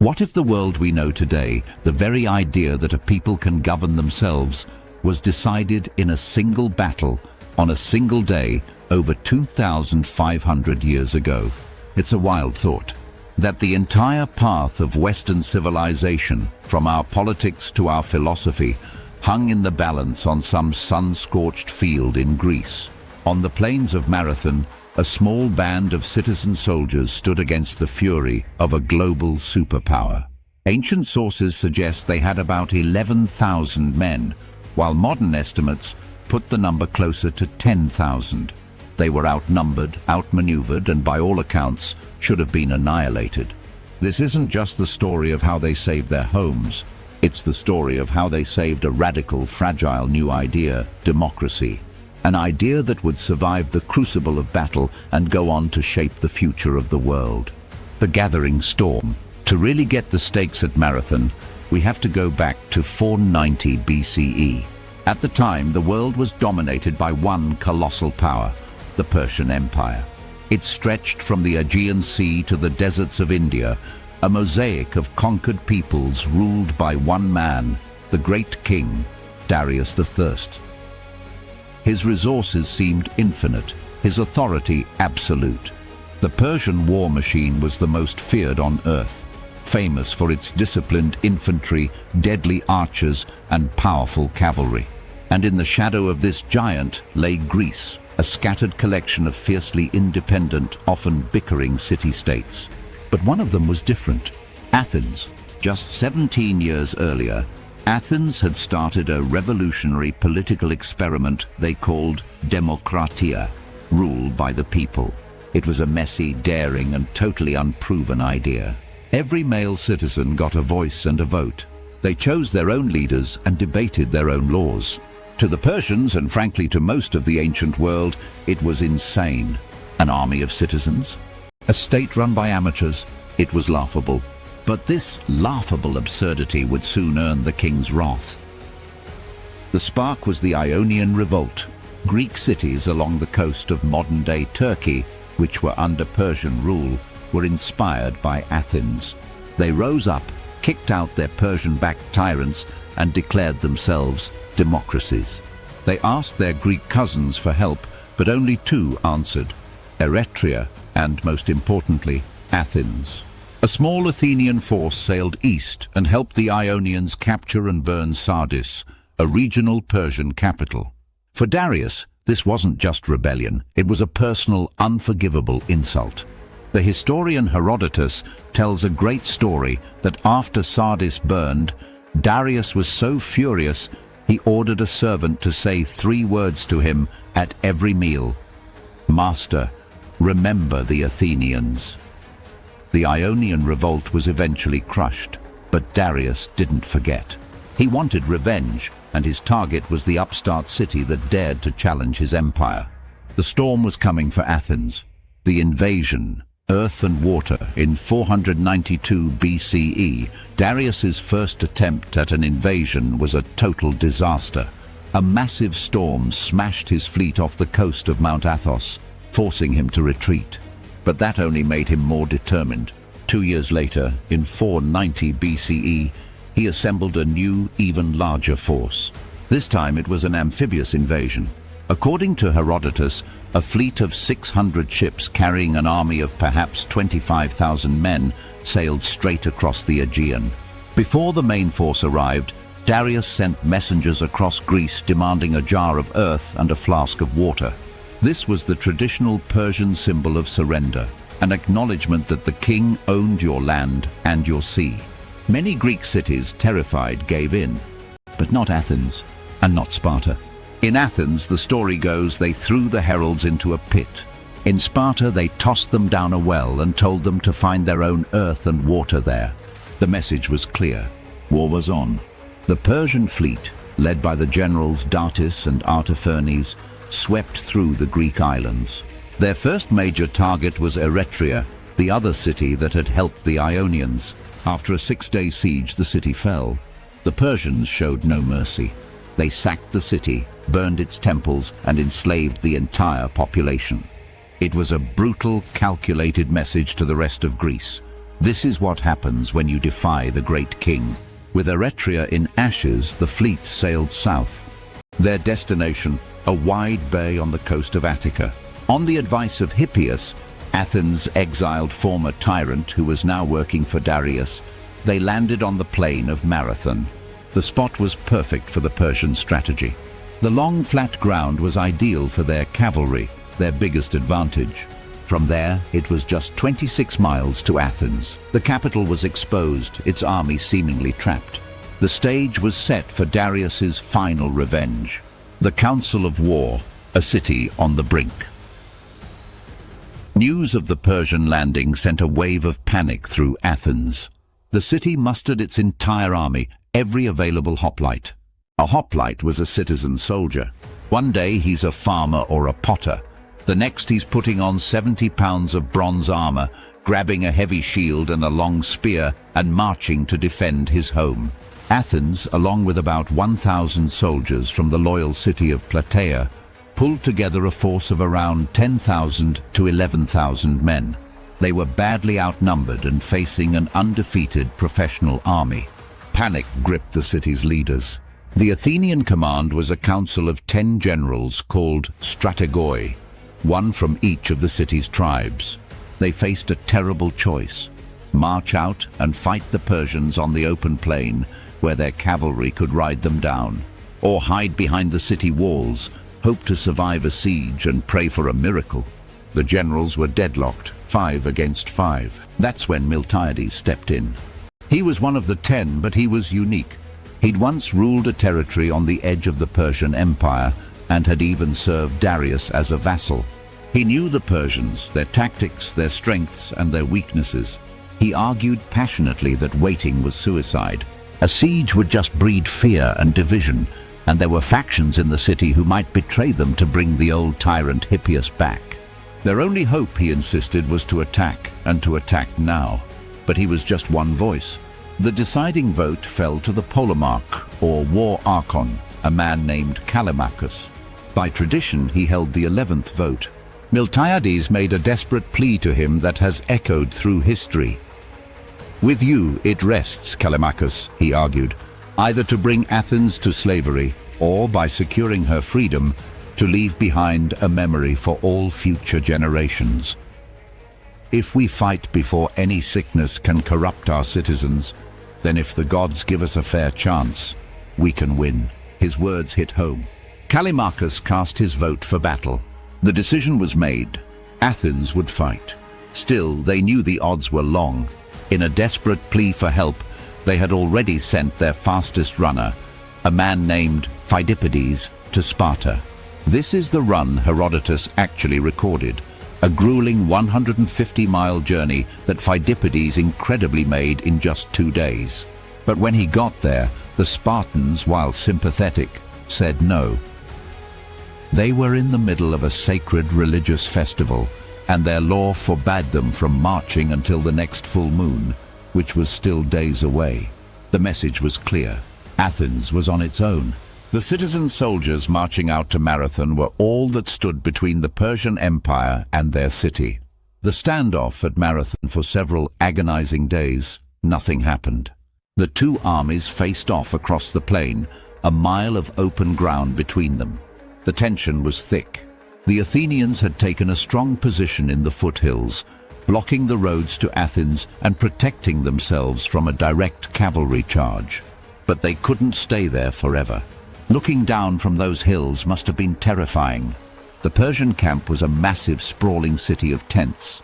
What if the world we know today, the very idea that a people can govern themselves, was decided in a single battle, on a single day, over 2,500 years ago? It's a wild thought. That the entire path of Western civilization, from our politics to our philosophy, hung in the balance on some sun-scorched field in Greece. On the plains of Marathon, a small band of citizen soldiers stood against the fury of a global superpower. Ancient sources suggest they had about 11,000 men, while modern estimates put the number closer to 10,000. They were outnumbered, outmaneuvered, and by all accounts should have been annihilated. This isn't just the story of how they saved their homes. It's the story of how they saved a radical, fragile new idea, democracy. An idea that would survive the crucible of battle and go on to shape the future of the world. The gathering storm. To really get the stakes at Marathon, we have to go back to 490 BCE. At the time, the world was dominated by one colossal power, the Persian Empire. It stretched from the Aegean Sea to the deserts of India, a mosaic of conquered peoples ruled by one man, the great king, Darius I. His resources seemed infinite, his authority absolute. The Persian war machine was the most feared on earth, famous for its disciplined infantry, deadly archers, and powerful cavalry. And in the shadow of this giant lay Greece, a scattered collection of fiercely independent, often bickering city-states. But one of them was different. Athens. Just 17 years earlier, Athens had started a revolutionary political experiment they called Demokratia, rule by the people. It was a messy, daring, and totally unproven idea. Every male citizen got a voice and a vote. They chose their own leaders and debated their own laws. To the Persians, and frankly to most of the ancient world, it was insane. An army of citizens? A state run by amateurs? It was laughable. But this laughable absurdity would soon earn the king's wrath. The spark was the Ionian Revolt. Greek cities along the coast of modern-day Turkey, which were under Persian rule, were inspired by Athens. They rose up, kicked out their Persian-backed tyrants, and declared themselves democracies. They asked their Greek cousins for help, but only two answered: Eretria and, most importantly, Athens. A small Athenian force sailed east and helped the Ionians capture and burn Sardis, a regional Persian capital. For Darius, this wasn't just rebellion, it was a personal, unforgivable insult. The historian Herodotus tells a great story that after Sardis burned, Darius was so furious he ordered a servant to say 3 words to him at every meal: "Master, remember the Athenians." The Ionian revolt was eventually crushed, but Darius didn't forget. He wanted revenge, and his target was the upstart city that dared to challenge his empire. The storm was coming for Athens. The invasion, earth and water, in 492 BCE, Darius's first attempt at an invasion was a total disaster. A massive storm smashed his fleet off the coast of Mount Athos, forcing him to retreat. But that only made him more determined. 2 years later, in 490 BCE, he assembled a new, even larger force. This time it was an amphibious invasion. According to Herodotus, a fleet of 600 ships carrying an army of perhaps 25,000 men sailed straight across the Aegean. Before the main force arrived, Darius sent messengers across Greece demanding a jar of earth and a flask of water. This was the traditional Persian symbol of surrender, an acknowledgement that the king owned your land and your sea. Many Greek cities, terrified, gave in, but not Athens, and not Sparta. In Athens, the story goes, they threw the heralds into a pit. In Sparta, they tossed them down a well and told them to find their own earth and water there. The message was clear. War was on. The Persian fleet, led by the generals Datis and Artaphernes, swept through the Greek islands. Their first major target was Eretria, the other city that had helped the Ionians. After a 6-day siege, the city fell. The Persians showed no mercy. They sacked the city, burned its temples, and enslaved the entire population. It was a brutal, calculated message to the rest of Greece. This is what happens when you defy the great king. With Eretria in ashes, the fleet sailed south. Their destination, a wide bay on the coast of Attica. On the advice of Hippias, Athens' exiled former tyrant who was now working for Darius, they landed on the plain of Marathon. The spot was perfect for the Persian strategy. The long flat ground was ideal for their cavalry, their biggest advantage. From there, it was just 26 miles to Athens. The capital was exposed, its army seemingly trapped. The stage was set for Darius's final revenge. The Council of War, a city on the brink. News of the Persian landing sent a wave of panic through Athens. The city mustered its entire army, every available hoplite. A hoplite was a citizen soldier. One day he's a farmer or a potter. The next he's putting on 70 pounds of bronze armor, grabbing a heavy shield and a long spear, and marching to defend his home. Athens, along with about 1,000 soldiers from the loyal city of Plataea, pulled together a force of around 10,000 to 11,000 men. They were badly outnumbered and facing an undefeated professional army. Panic gripped the city's leaders. The Athenian command was a council of 10 generals called strategoi, one from each of the city's tribes. They faced a terrible choice: march out and fight the Persians on the open plain where their cavalry could ride them down, or hide behind the city walls, hope to survive a siege and pray for a miracle. The generals were deadlocked, 5 against 5. That's when Miltiades stepped in. He was one of the 10, but he was unique. He'd once ruled a territory on the edge of the Persian Empire and had even served Darius as a vassal. He knew the Persians, their tactics, their strengths, and their weaknesses. He argued passionately that waiting was suicide. A siege would just breed fear and division, and there were factions in the city who might betray them to bring the old tyrant Hippias back. Their only hope, he insisted, was to attack, and to attack now. But he was just one voice. The deciding vote fell to the polemarch, or war archon, a man named Callimachus. By tradition, he held the 11th vote. Miltiades made a desperate plea to him that has echoed through history. "With you it rests, Callimachus," he argued, "either to bring Athens to slavery, or, by securing her freedom, to leave behind a memory for all future generations. If we fight before any sickness can corrupt our citizens, then if the gods give us a fair chance, we can win." His words hit home. Callimachus cast his vote for battle. The decision was made. Athens would fight. Still, they knew the odds were long. In a desperate plea for help, they had already sent their fastest runner, a man named Phidippides, to Sparta. This is the run Herodotus actually recorded, a grueling 150-mile journey that Phidippides incredibly made in just 2 days. But when he got there, the Spartans, while sympathetic, said no. They were in the middle of a sacred religious festival, and their law forbade them from marching until the next full moon, which was still days away. The message was clear. Athens was on its own. The citizen soldiers marching out to Marathon were all that stood between the Persian Empire and their city. The standoff at Marathon for several agonizing days, nothing happened. The two armies faced off across the plain, a mile of open ground between them. The tension was thick. The Athenians had taken a strong position in the foothills, blocking the roads to Athens and protecting themselves from a direct cavalry charge. But they couldn't stay there forever. Looking down from those hills must have been terrifying. The Persian camp was a massive, sprawling city of tents.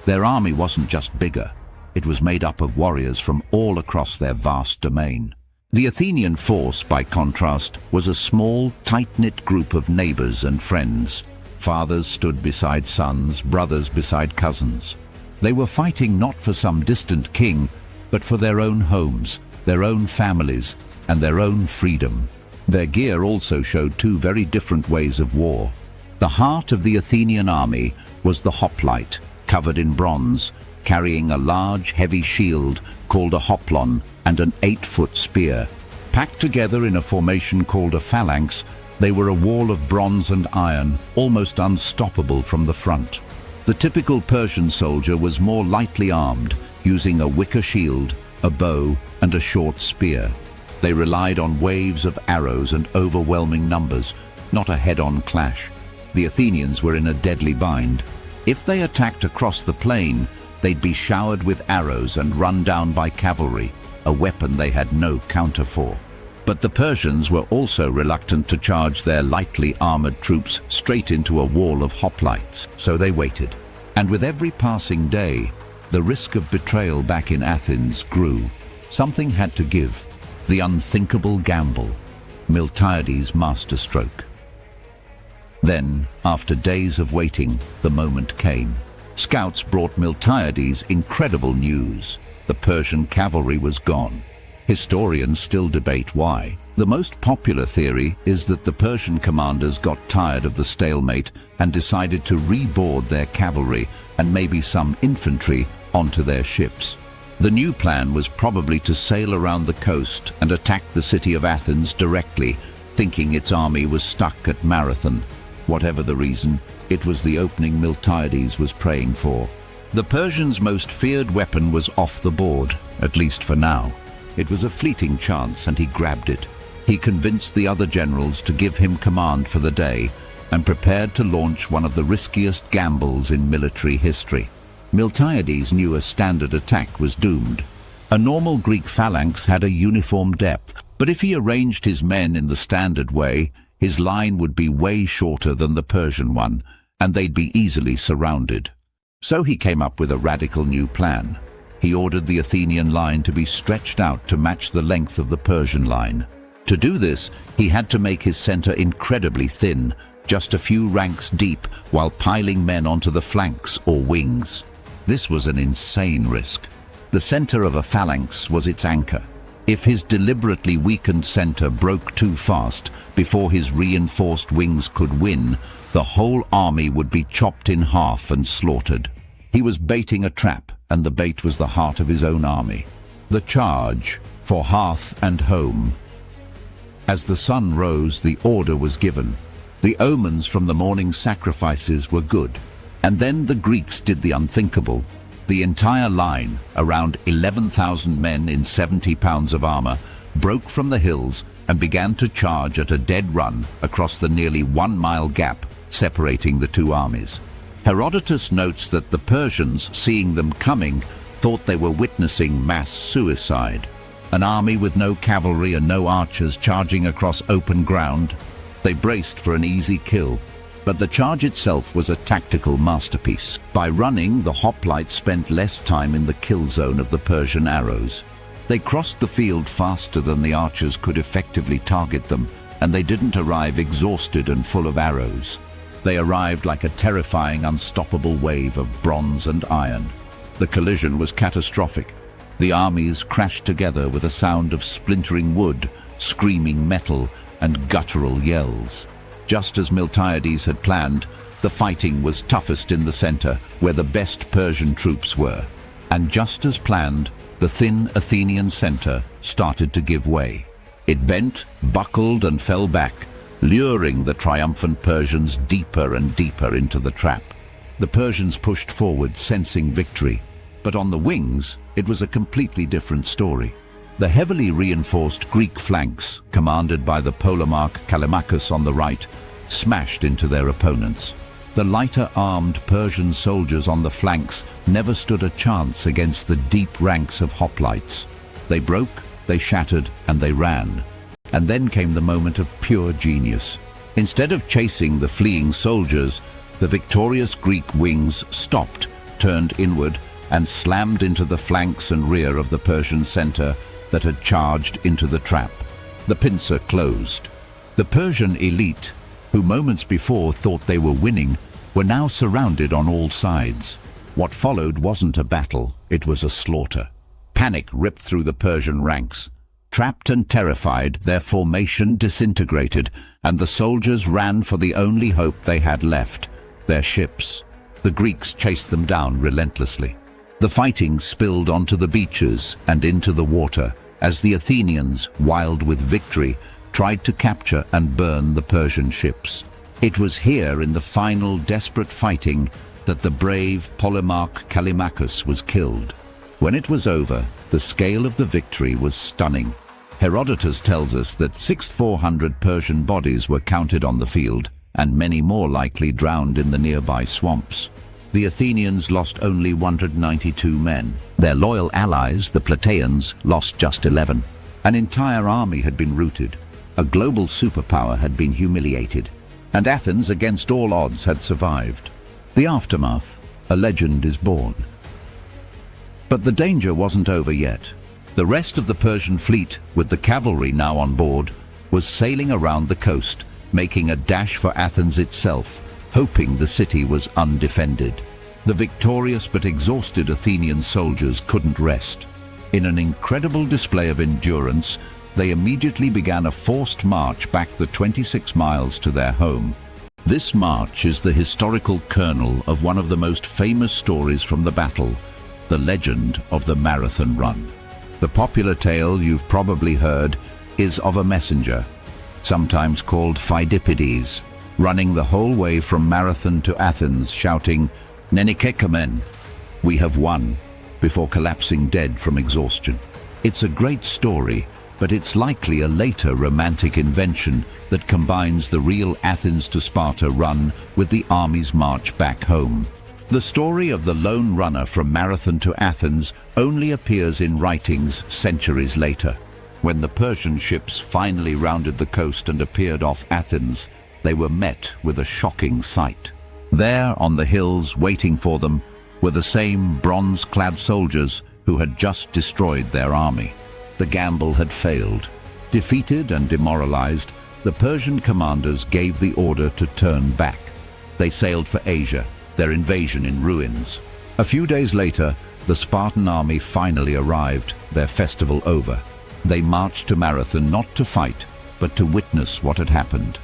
Their army wasn't just bigger. It was made up of warriors from all across their vast domain. The Athenian force, by contrast, was a small, tight-knit group of neighbors and friends. Fathers stood beside sons, brothers beside cousins. They were fighting not for some distant king, but for their own homes, their own families, and their own freedom. Their gear also showed two very different ways of war. The heart of the Athenian army was the hoplite, covered in bronze, carrying a large, heavy shield called a hoplon and an 8-foot spear. Packed together in a formation called a phalanx, they were a wall of bronze and iron, almost unstoppable from the front. The typical Persian soldier was more lightly armed, using a wicker shield, a bow, and a short spear. They relied on waves of arrows and overwhelming numbers, not a head-on clash. The Athenians were in a deadly bind. If they attacked across the plain, they'd be showered with arrows and run down by cavalry, a weapon they had no counter for. But the Persians were also reluctant to charge their lightly armored troops straight into a wall of hoplites, so they waited. And with every passing day, the risk of betrayal back in Athens grew. Something had to give. The unthinkable gamble, Miltiades' masterstroke. Then, after days of waiting, the moment came. Scouts brought Miltiades incredible news. The Persian cavalry was gone. Historians still debate why. The most popular theory is that the Persian commanders got tired of the stalemate and decided to reboard their cavalry and maybe some infantry onto their ships. The new plan was probably to sail around the coast and attack the city of Athens directly, thinking its army was stuck at Marathon. Whatever the reason, it was the opening Miltiades was praying for. The Persians' most feared weapon was off the board, at least for now. It was a fleeting chance and he grabbed it. He convinced the other generals to give him command for the day and prepared to launch one of the riskiest gambles in military history. Miltiades knew a standard attack was doomed. A normal Greek phalanx had a uniform depth, but if he arranged his men in the standard way, his line would be way shorter than the Persian one, and they'd be easily surrounded. So he came up with a radical new plan. He ordered the Athenian line to be stretched out to match the length of the Persian line. To do this, he had to make his center incredibly thin, just a few ranks deep, while piling men onto the flanks or wings. This was an insane risk. The center of a phalanx was its anchor. If his deliberately weakened center broke too fast before his reinforced wings could win, the whole army would be chopped in half and slaughtered. He was baiting a trap, and the bait was the heart of his own army. The charge, for hearth and home. As the sun rose, the order was given. The omens from the morning sacrifices were good. And then the Greeks did the unthinkable. The entire line, around 11,000 men in 70 pounds of armor, broke from the hills and began to charge at a dead run across the nearly 1 mile gap separating the two armies. Herodotus notes that the Persians, seeing them coming, thought they were witnessing mass suicide. An army with no cavalry and no archers charging across open ground. They braced for an easy kill. But the charge itself was a tactical masterpiece. By running, the hoplites spent less time in the kill zone of the Persian arrows. They crossed the field faster than the archers could effectively target them, and they didn't arrive exhausted and full of arrows. They arrived like a terrifying, unstoppable wave of bronze and iron. The collision was catastrophic. The armies crashed together with a sound of splintering wood, screaming metal, and guttural yells. Just as Miltiades had planned, the fighting was toughest in the center, where the best Persian troops were. And just as planned, the thin Athenian center started to give way. It bent, buckled, and fell back, luring the triumphant Persians deeper and deeper into the trap. The Persians pushed forward, sensing victory. But on the wings, it was a completely different story. The heavily reinforced Greek flanks, commanded by the polemarch Callimachus on the right, smashed into their opponents. The lighter-armed Persian soldiers on the flanks never stood a chance against the deep ranks of hoplites. They broke, they shattered, and they ran. And then came the moment of pure genius. Instead of chasing the fleeing soldiers, the victorious Greek wings stopped, turned inward, and slammed into the flanks and rear of the Persian center that had charged into the trap. The pincer closed. The Persian elite, who moments before thought they were winning, were now surrounded on all sides. What followed wasn't a battle, it was a slaughter. Panic ripped through the Persian ranks. Trapped and terrified, their formation disintegrated, and the soldiers ran for the only hope they had left, their ships. The Greeks chased them down relentlessly. The fighting spilled onto the beaches and into the water, as the Athenians, wild with victory, tried to capture and burn the Persian ships. It was here in the final desperate fighting that the brave polemarch Callimachus was killed. When it was over, the scale of the victory was stunning. Herodotus tells us that 6,400 Persian bodies were counted on the field, and many more likely drowned in the nearby swamps. The Athenians lost only 192 men. Their loyal allies, the Plataeans, lost just 11. An entire army had been routed. A global superpower had been humiliated. And Athens, against all odds, had survived. The aftermath, a legend is born. But the danger wasn't over yet. The rest of the Persian fleet, with the cavalry now on board, was sailing around the coast, making a dash for Athens itself, hoping the city was undefended. The victorious but exhausted Athenian soldiers couldn't rest. In an incredible display of endurance, they immediately began a forced march back the 26 miles to their home. This march is the historical kernel of one of the most famous stories from the battle, the legend of the Marathon Run. The popular tale you've probably heard is of a messenger, sometimes called Phidippides, running the whole way from Marathon to Athens, shouting, "Nenikekamen, we have won," before collapsing dead from exhaustion. It's a great story, but it's likely a later romantic invention that combines the real Athens to Sparta run with the army's march back home. The story of the lone runner from Marathon to Athens only appears in writings centuries later. When the Persian ships finally rounded the coast and appeared off Athens, they were met with a shocking sight. There, on the hills, waiting for them, were the same bronze-clad soldiers who had just destroyed their army. The gamble had failed. Defeated and demoralized, the Persian commanders gave the order to turn back. They sailed for Asia, their invasion in ruins. A few days later, the Spartan army finally arrived, their festival over. They marched to Marathon not to fight, but to witness what had happened.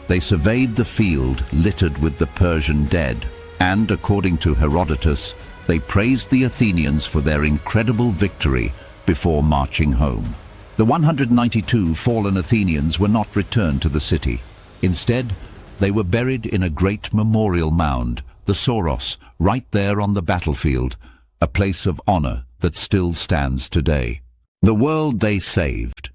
They surveyed the field littered with the Persian dead, and, according to Herodotus, they praised the Athenians for their incredible victory before marching home. The 192 fallen Athenians were not returned to the city. Instead, they were buried in a great memorial mound, the Soros, right there on the battlefield, a place of honor that still stands today. The world they saved.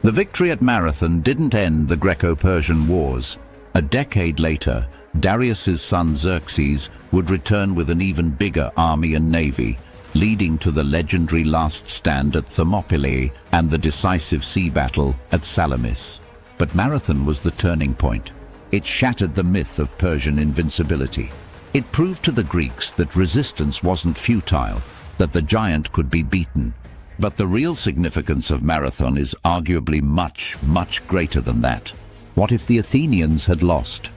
The victory at Marathon didn't end the Greco-Persian Wars. A decade later, Darius's son Xerxes would return with an even bigger army and navy, leading to the legendary last stand at Thermopylae and the decisive sea battle at Salamis. But Marathon was the turning point. It shattered the myth of Persian invincibility. It proved to the Greeks that resistance wasn't futile, that the giant could be beaten. But the real significance of Marathon is arguably much, much greater than that. What if the Athenians had lost?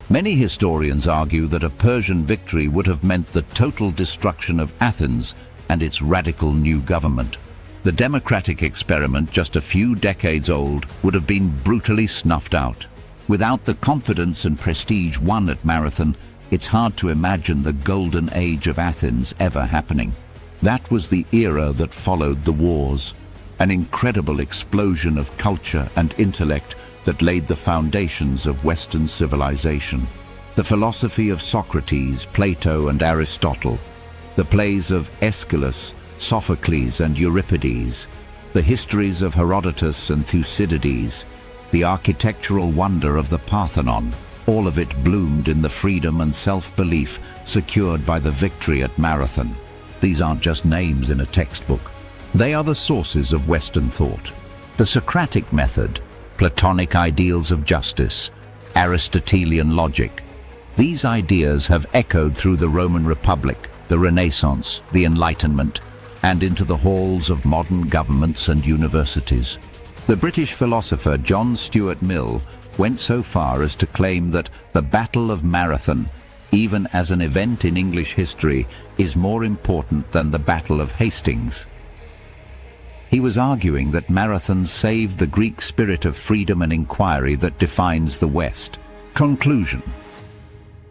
Many historians argue that a Persian victory would have meant the total destruction of Athens and its radical new government. The democratic experiment, just a few decades old, would have been brutally snuffed out. Without the confidence and prestige won at Marathon, it's hard to imagine the golden age of Athens ever happening. That was the era that followed the wars, an incredible explosion of culture and intellect that laid the foundations of Western civilization. The philosophy of Socrates, Plato, and Aristotle, the plays of Aeschylus, Sophocles, and Euripides, the histories of Herodotus and Thucydides, the architectural wonder of the Parthenon, all of it bloomed in the freedom and self-belief secured by the victory at Marathon. These aren't just names in a textbook. They are the sources of Western thought. The Socratic method, Platonic ideals of justice, Aristotelian logic. These ideas have echoed through the Roman Republic, the Renaissance, the Enlightenment, and into the halls of modern governments and universities. The British philosopher John Stuart Mill went so far as to claim that the Battle of Marathon, even as an event in English history, is more important than the Battle of Hastings. He was arguing that Marathon saved the Greek spirit of freedom and inquiry that defines the West. Conclusion.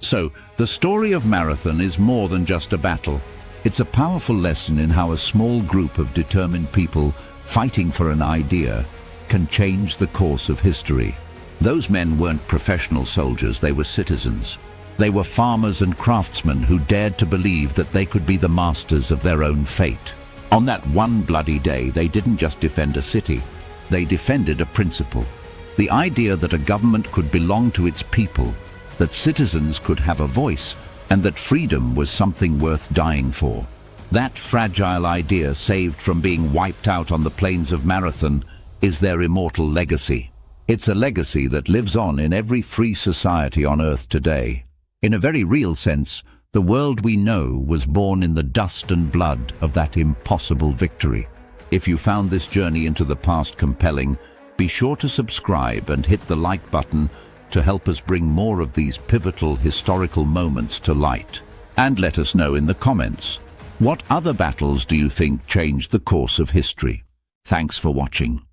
So, the story of Marathon is more than just a battle. It's a powerful lesson in how a small group of determined people fighting for an idea can change the course of history. Those men weren't professional soldiers, they were citizens. They were farmers and craftsmen who dared to believe that they could be the masters of their own fate. On that one bloody day, they didn't just defend a city, they defended a principle. The idea that a government could belong to its people, that citizens could have a voice, and that freedom was something worth dying for. That fragile idea, saved from being wiped out on the plains of Marathon, is their immortal legacy. It's a legacy that lives on in every free society on Earth today. In a very real sense, the world we know was born in the dust and blood of that impossible victory. If you found this journey into the past compelling, be sure to subscribe and hit the like button to help us bring more of these pivotal historical moments to light. And let us know in the comments, what other battles do you think changed the course of history? Thanks for watching.